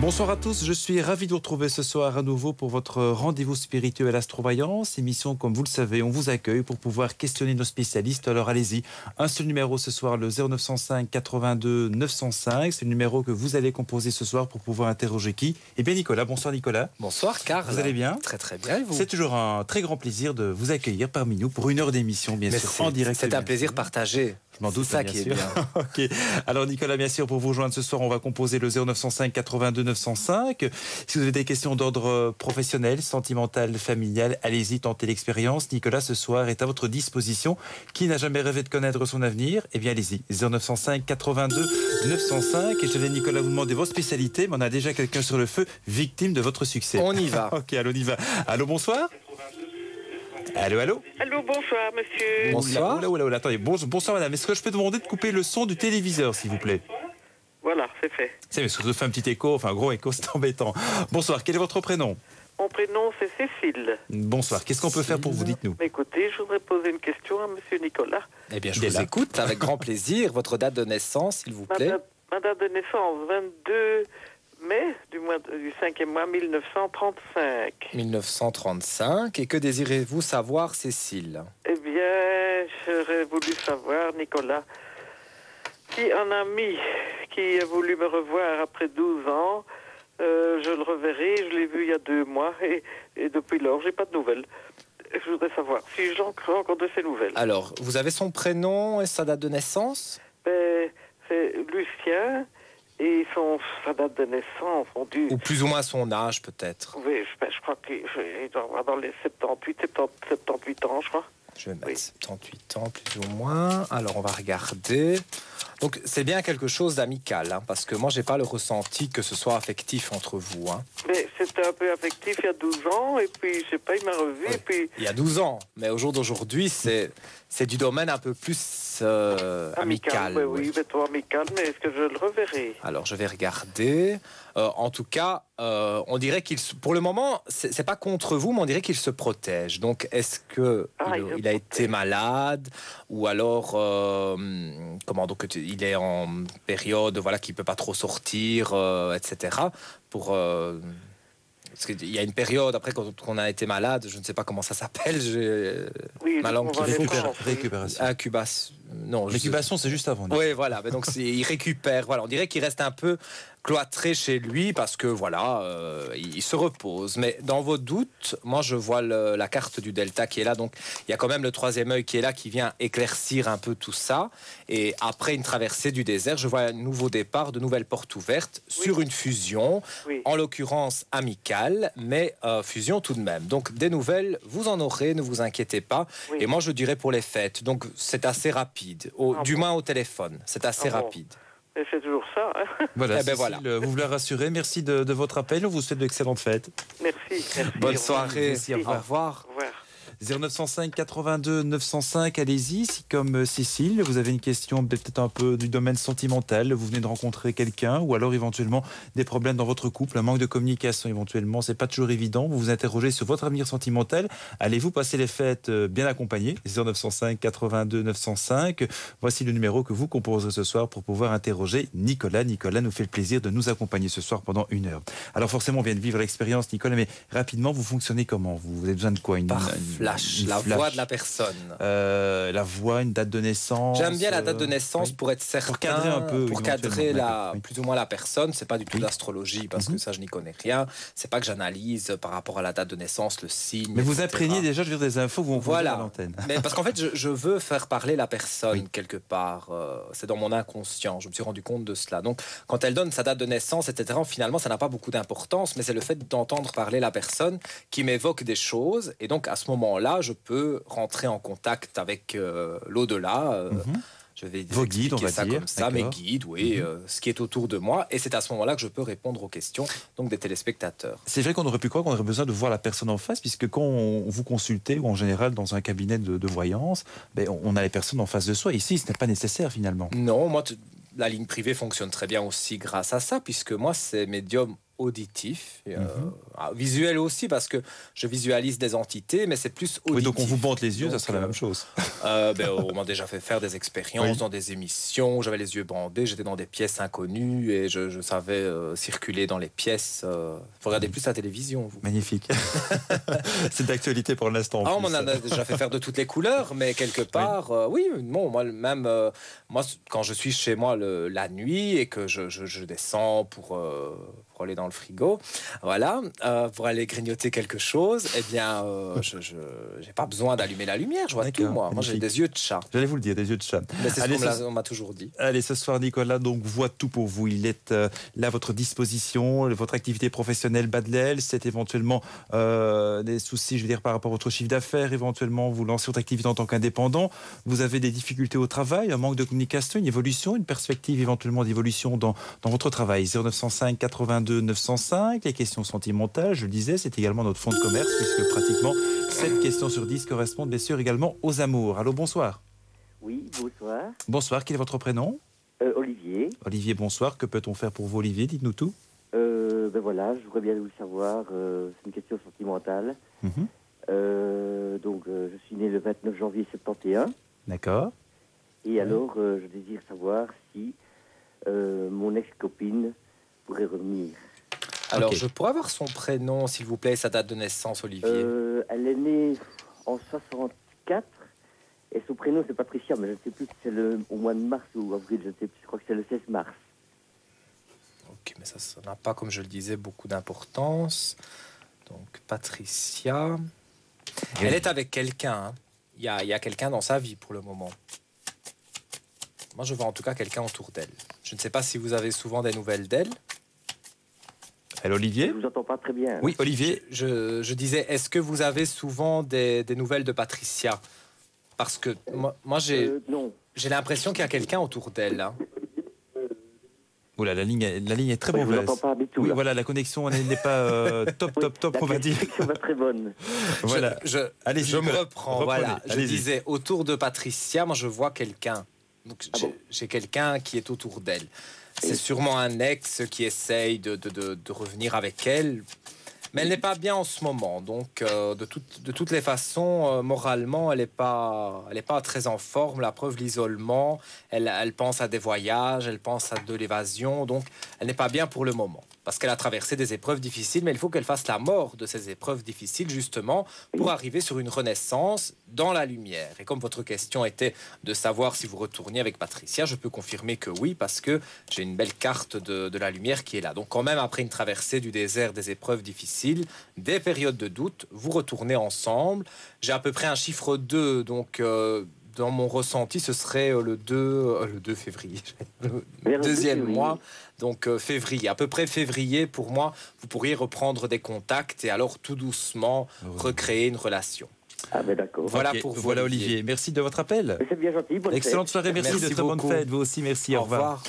Bonsoir à tous, je suis ravi de vous retrouver ce soir à nouveau pour votre rendez-vous spirituel Astrovoyance. Émission, comme vous le savez, on vous accueille pour pouvoir questionner nos spécialistes. Alors allez-y, un seul numéro ce soir, le 0905 82 905. C'est le numéro que vous allez composer ce soir pour pouvoir interroger qui? Eh bien Nicolas, bonsoir Nicolas. Bonsoir Karl. Vous allez bien? Très très bien et vous? C'est toujours un très grand plaisir de vous accueillir parmi nous pour une heure d'émission, bien sûr, en direct. C'est un plaisir partagé. Je m'en doute, ça bien qui sûr. est bien. Ok. Alors Nicolas, bien sûr, pour vous rejoindre ce soir, on va composer le 0905 82 905. Si vous avez des questions d'ordre professionnel, sentimental, familial, allez-y, tentez l'expérience. Nicolas, ce soir, est à votre disposition. Qui n'a jamais rêvé de connaître son avenir? Eh bien, allez-y. 0905 82 905. Et je vais, Nicolas, vous demander vos spécialités, mais on a déjà quelqu'un sur le feu, victime de votre succès. On y va. Ok, allô, on y va. Allô, bonsoir. Allô, allô. Allô, bonsoir, monsieur. Bonsoir. Oula, attendez. Bonsoir, madame. Est-ce que je peux demander de couper le son du téléviseur, s'il vous plaît? Voilà, c'est fait. C'est parce que ça fait un petit écho, enfin un gros écho, c'est embêtant. Bonsoir, quel est votre prénom? Mon prénom, c'est Cécile. Bonsoir, qu'est-ce qu'on peut faire pour vous, dites-nous? Écoutez, je voudrais poser une question à monsieur Nicolas. Eh bien, je vous écoute avec grand plaisir. Votre date de naissance, s'il vous plaît? Ma date de naissance, 22 mai du 5e mois 1935. 1935. Et que désirez-vous savoir, Cécile? Eh bien, j'aurais voulu savoir, Nicolas, si un ami qui a voulu me revoir après 12 ans, je le reverrai, je l'ai vu il y a 2 mois, et depuis lors, j'ai pas de nouvelles. Je voudrais savoir si j'ai encore de ces nouvelles. Alors, vous avez son prénom et sa date de naissance? Ben, c'est Lucien, et sa date de naissance, on dit... Ou plus ou moins son âge, peut-être? Oui, je crois qu'il doit avoir dans les 78 ans, je crois. Je vais mettre 78 ans, plus ou moins. Alors, on va regarder. Donc, c'est bien quelque chose d'amical, hein, parce que moi, j'ai pas le ressenti que ce soit affectif entre vous. Hein. Mais c'était un peu affectif il y a 12 ans, et puis, je sais pas, il m'a revu, Oui. et puis... Il y a 12 ans, mais au jour d'aujourd'hui, c'est du domaine un peu plus amical. Oui, mais toi, amical, mais est-ce que je le reverrai? Alors, je vais regarder. En tout cas, on dirait pour le moment, c'est pas contre vous, mais on dirait qu'il se protège. Donc, est-ce que il a été malade, ou alors, donc il est en période, voilà, qu'il peut pas trop sortir, etc. Parce qu'il y a une période, après, quand on a été malade, je ne sais pas comment ça s'appelle, oui, ma langue qui récupération. Incubation. Non, L'incubation, c'est juste avant. Oui, voilà. Mais donc, il récupère. Voilà, on dirait qu'il reste un peu cloîtré chez lui parce que, voilà, il se repose. Mais dans vos doutes, moi, je vois la carte du delta qui est là. Donc, il y a quand même le 3e œil qui est là, qui vient éclaircir un peu tout ça. Et après une traversée du désert, je vois un nouveau départ, de nouvelles portes ouvertes sur une fusion, en l'occurrence amicale, mais fusion tout de même. Donc, des nouvelles, vous en aurez, ne vous inquiétez pas. Oui. Et moi, je dirais pour les fêtes. Donc, c'est assez rapide. Du moins au téléphone. C'est assez rapide. Et c'est toujours ça. Hein. Voilà, voilà. Vous voulez rassurer. Merci de votre appel. On vous souhaite d'excellentes fêtes. Merci. Bonne soirée. Merci, au revoir. Au revoir. 0905 82 905, allez-y. Si comme Cécile, vous avez une question peut-être un peu du domaine sentimental, vous venez de rencontrer quelqu'un, ou alors éventuellement des problèmes dans votre couple, un manque de communication éventuellement, c'est pas toujours évident, vous vous interrogez sur votre avenir sentimental, allez-vous passer les fêtes bien accompagnées? 0905 82 905, voici le numéro que vous composerez ce soir pour pouvoir interroger Nicolas. Nicolas nous fait le plaisir de nous accompagner ce soir pendant 1 heure. Alors forcément, on vient de vivre l'expérience, Nicolas, mais rapidement, vous fonctionnez comment? Vous avez besoin de quoi? La voix de la personne. La voix, une date de naissance. J'aime bien la date de naissance pour être certain. Pour cadrer un peu. Pour cadrer plus ou moins la personne. C'est pas du tout d'astrologie parce que ça, je n'y connais rien. C'est pas que j'analyse par rapport à la date de naissance, le signe. Mais vous imprégnez déjà, je veux dire, des infos que vous envoyez à l'antenne. Mais parce qu'en fait, je veux faire parler la personne quelque part. C'est dans mon inconscient. Je me suis rendu compte de cela. Donc, quand elle donne sa date de naissance, etc., finalement, ça n'a pas beaucoup d'importance, mais c'est le fait d'entendre parler la personne qui m'évoque des choses. Et donc, à ce moment-là, je peux rentrer en contact avec l'au-delà. Je vais vos guides, on va ça dire. Comme ça, mes guides, ce qui est autour de moi. Et c'est à ce moment-là que je peux répondre aux questions donc des téléspectateurs. C'est vrai qu'on aurait pu croire qu'on aurait besoin de voir la personne en face, puisque quand on vous consultez, ou en général dans un cabinet de voyance, on a les personnes en face de soi. Ici, ce n'est pas nécessaire finalement. Non, moi... La ligne privée fonctionne très bien aussi grâce à ça, puisque moi, c'est médium auditif, visuel aussi, parce que je visualise des entités, mais c'est plus auditif. Oui, donc on vous bande les yeux, ça sera la même chose. On m'a déjà fait faire des expériences dans des émissions, j'avais les yeux bandés, j'étais dans des pièces inconnues et je savais circuler dans les pièces. Vous regardez plus la télévision, vous. Magnifique. C'est d'actualité pour l'instant. On m'en a déjà fait faire de toutes les couleurs, mais quelque part, moi, quand je suis chez moi la nuit et que je descends pour aller dans le frigo, voilà, pour aller grignoter quelque chose, eh bien, je n'ai pas besoin d'allumer la lumière, je vois tout, moi. Moi, j'ai des yeux de chat. J'allais vous le dire, des yeux de chat. Mais c'est ce qu'on m'a toujours dit. Allez, ce soir, Nicolas, donc, voit tout pour vous. Il est là à votre disposition. Votre activité professionnelle bat de l'aile. C'est éventuellement des soucis, je veux dire, par rapport à votre chiffre d'affaires. Éventuellement, vous lancez votre activité en tant qu'indépendant. Vous avez des difficultés au travail, un manque de communication, une évolution, une perspective éventuellement d'évolution dans votre travail. 0905 82 905, les questions sentimentales, je le disais, c'est également notre fonds de commerce, puisque pratiquement 7 questions sur 10 correspondent bien sûr également aux amours. Allô, bonsoir. Oui, bonsoir. Bonsoir, quel est votre prénom? Olivier. Olivier, bonsoir. Que peut-on faire pour vous, Olivier? Dites-nous tout. Ben voilà, je voudrais bien vous le savoir. C'est une question sentimentale. Donc, je suis né le 29 janvier 71. D'accord. Et alors, je désire savoir si mon ex-copine pourrait revenir. Alors, je pourrais avoir son prénom, s'il vous plaît, sa date de naissance, Olivier. Elle est née en 64. Et son prénom, c'est Patricia, mais je ne sais plus si c'est au mois de mars ou avril, je ne sais plus. Je crois que c'est le 16 mars. Ok, mais ça n'a pas, comme je le disais, beaucoup d'importance. Donc, Patricia... Elle est avec quelqu'un. Il y a quelqu'un dans sa vie pour le moment. Moi, je vois en tout cas quelqu'un autour d'elle. Je ne sais pas si vous avez souvent des nouvelles d'elle. Allô, Olivier? Je vous entends pas très bien. Oui, Olivier. Je disais, est-ce que vous avez souvent des nouvelles de Patricia? Parce que moi j'ai l'impression qu'il y a quelqu'un autour d'elle. Hein. Oula, la ligne est très mauvaise. Je vous entends pas du tout. Oui, là. voilà, la connexion n'est pas top, on va dire. La connexion va très bonne. Voilà. Je me reprends. Voilà. Je disais, autour de Patricia, moi je vois quelqu'un. Donc j'ai quelqu'un qui est autour d'elle. C'est sûrement un ex qui essaye de revenir avec elle. Mais elle n'est pas bien en ce moment. Donc, de toutes les façons, moralement, elle n'est pas très en forme. La preuve, l'isolement. Elle pense à des voyages, elle pense à de l'évasion. Donc, elle n'est pas bien pour le moment. Parce qu'elle a traversé des épreuves difficiles, mais il faut qu'elle fasse la mort de ces épreuves difficiles, justement, pour arriver sur une renaissance dans la lumière. Et comme votre question était de savoir si vous retourniez avec Patricia, je peux confirmer que oui, parce que j'ai une belle carte de la lumière qui est là. Donc quand même, après une traversée du désert, des épreuves difficiles, des périodes de doute, vous retournez ensemble. J'ai à peu près un chiffre 2, donc... dans mon ressenti, ce serait le 2 février, le deuxième mois, donc février, à peu près février, pour moi, vous pourriez reprendre des contacts et alors tout doucement recréer une relation. Ah ben d'accord. Voilà Okay, pour vous, voilà Olivier. Merci de votre appel. C'est bien gentil. Excellente soirée, merci de très bonne fête. Vous aussi, merci. Au revoir.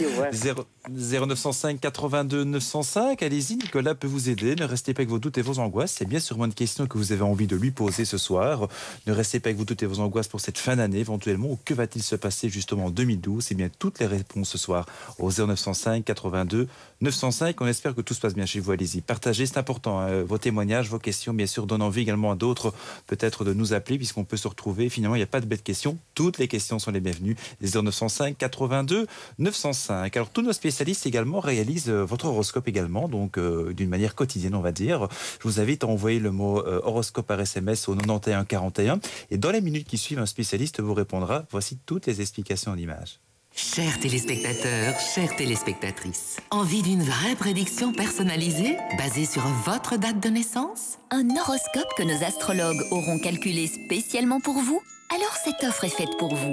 0905 82 905. Allez-y, Nicolas peut vous aider. Ne restez pas avec vos doutes et vos angoisses. C'est bien sûrement une question que vous avez envie de lui poser ce soir. Ne restez pas avec vos doutes et vos angoisses pour cette fin d'année éventuellement. Ou que va-t-il se passer justement en 2012? C'est bien toutes les réponses ce soir au 0905 82 905. On espère que tout se passe bien chez vous. Allez-y, partagez, c'est important. Hein. Vos témoignages, vos questions, bien sûr, donnent envie également à d'autres peut-être de nous appeler puisqu'on peut se retrouver. Finalement, il n'y a pas de bêtes questions. Toutes les questions sont les bienvenues. Les 0905 82 905. Alors, tous nos spécialistes également réalisent votre horoscope également, donc d'une manière quotidienne, on va dire. Je vous invite à envoyer le mot horoscope par SMS au 91 41 et dans les minutes qui suivent, un spécialiste vous répondra. Voici toutes les explications en images. Chers téléspectateurs, chères téléspectatrices, envie d'une vraie prédiction personnalisée basée sur votre date de naissance? Un horoscope que nos astrologues auront calculé spécialement pour vous? Alors cette offre est faite pour vous.